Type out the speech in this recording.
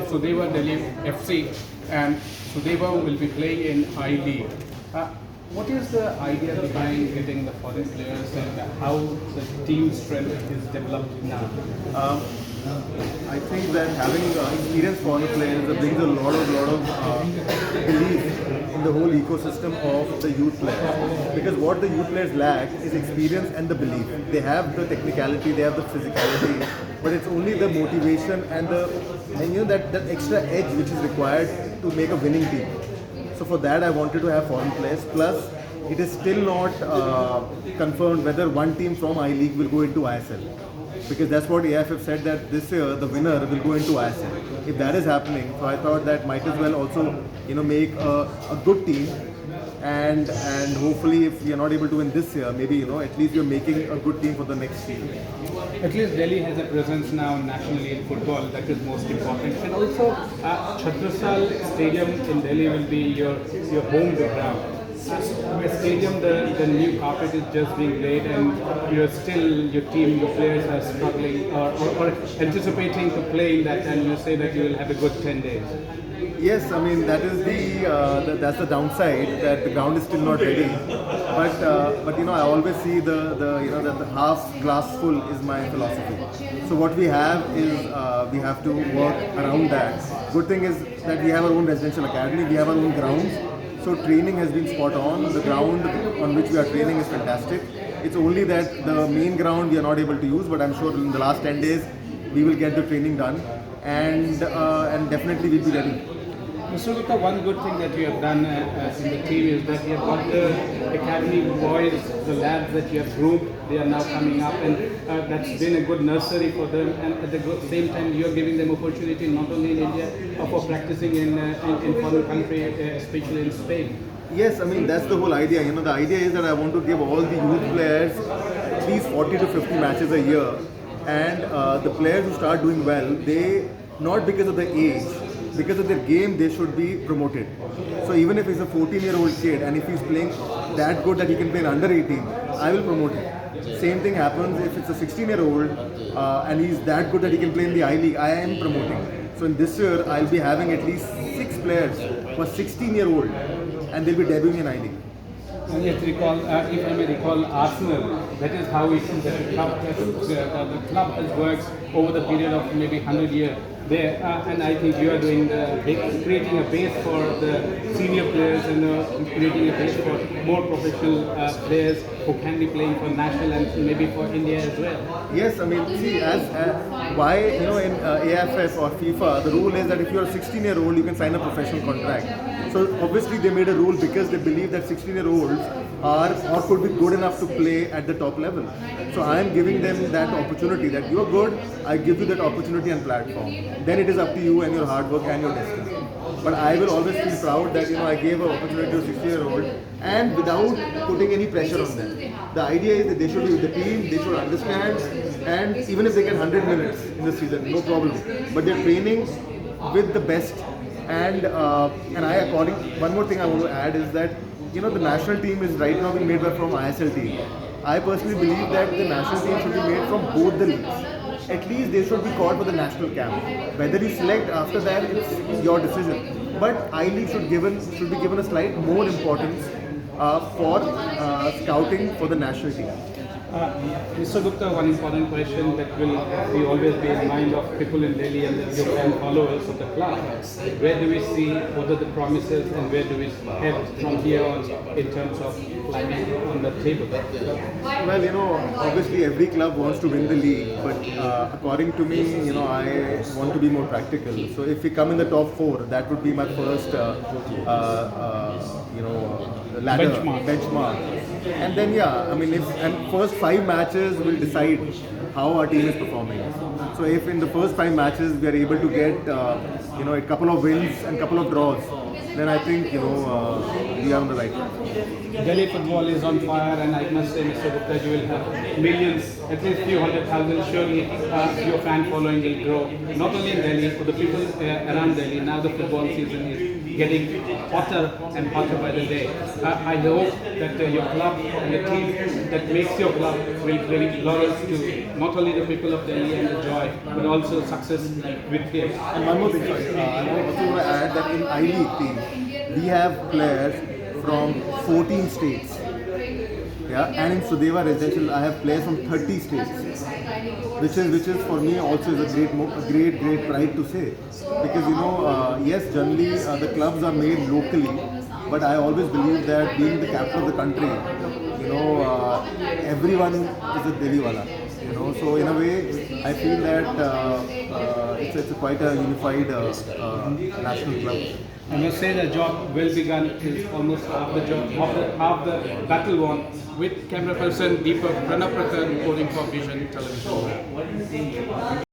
Sudeva Delhi FC, and Sudeva will be playing in I-League. What is the idea behind getting the foreign players and how the team strength is developed now? I think that having experienced foreign players brings a lot of belief in the whole ecosystem of the youth players. Because what the youth players lack is experience and the belief. They have the technicality, they have the physicality, but it's only the motivation and that extra edge which is required to make a winning team. So for that I wanted to have foreign players. Plus, it is still not confirmed whether one team from I-League will go into ISL. Because that's what AIFF said, that this year the winner will go into ISL. If that is happening, so I thought that might as well also make a good team, and hopefully if we are not able to win this year, maybe at least we are making a good team for the next season. At least Delhi has a presence now nationally in football, that is most important. And also Chhatrasal Stadium in Delhi will be your home ground. The stadium, the new carpet is just being laid, and your team, your players are struggling or anticipating to play in that, and you say that you will have a good 10 days. Yes, I mean that is that's the downside, that the ground is still not ready. But I always see that the half glass full is my philosophy. So what we have is we have to work around that. Good thing is that we have our own residential academy, we have our own grounds. So training has been spot on. The ground on which we are training is fantastic. It's only that the main ground we are not able to use, but I'm sure in the last 10 days we will get the training done, and definitely we'll be ready. Mr. Gupta, one good thing that you have done in the team is that you have got the academy boys, the lads that you have groomed, they are now coming up, and that's been a good nursery for them, and at the same time you are giving them opportunity not only in India, for practicing in foreign country, especially in Spain. Yes, I mean that's the whole idea. The idea is that I want to give all the youth players at least 40 to 50 matches a year, and the players who start doing well, they, not because of the age, because of their game, they should be promoted. So even if he's a 14-year-old kid and if he's playing that good that he can play in under 18, I will promote him. Same thing happens if it's a 16-year-old and he's that good that he can play in the I-League, I am promoting. So in this year, I'll be having at least 6 players who are 16-year-old and they'll be debuting in I-League. And if I may recall, Arsenal, that is how we see that the club has worked over the period of maybe 100 years. There, and I think you are doing creating a base for the senior players and creating a base for more professional players who can be playing for national and maybe for India as well. Yes, I mean, see, why in AFF or FIFA, the rule is that if you are a 16-year-old, you can sign a professional contract. So obviously they made a rule because they believe that 16-year-olds are or could be good enough to play at the top level. So I am giving them that opportunity, that you are good, I give you that opportunity and platform. Then it is up to you and your hard work and your destiny. But I will always feel proud that I gave an opportunity to a 16-year-old and without putting any pressure on them. The idea is that they should be with the team, they should understand, and even if they get 100 minutes in the season, no problem. But they're training with the best. And one more thing I want to add is that the national team is right now being made from ISL team. I personally believe that the national team should be made from both the leagues. At least they should be called for the national camp. Whether you select after that, it's your decision. But I-League should be given a slight more importance for scouting for the national team. Mr. Gupta, one important question that will be always be in mind of people in Delhi and your fan followers of the club. Where do we see what are the promises and where do we head from here on in terms of climbing on the table? Well, obviously every club wants to win the league, but according to me, I want to be more practical. So if we come in the top 4, that would be my first, ladder benchmark. And then first 5 matches will decide how our team is performing. So if in the first 5 matches we are able to get a couple of wins and couple of draws, then I think we are on the right track. Delhi football is on fire, and I must say, Mr. Gupta, you will have millions, at least few 100,000. Surely your fan following will grow. Not only in Delhi, for the people around Delhi. Now the football season is getting hotter and hotter by the day. I hope that your club and the team that makes your club Club will bring laurels to not only the people of Delhi and the joy, but also success with him. And one more thing, sorry, I also want to add that in I-League team, we have players from 14 states. Yeah, and in Sudeva Residential, I have players from 30 states, which is for me also is a great pride to say, because yes, generally the clubs are made locally, but I always believe that being the capital of the country, everyone is a Delhi wala. So in a way, I feel that it's quite a unified national club. I must say the job well begun is almost half the job, half the battle won. With camera person Deepak, Pranab Prakhar reporting for Vision Television.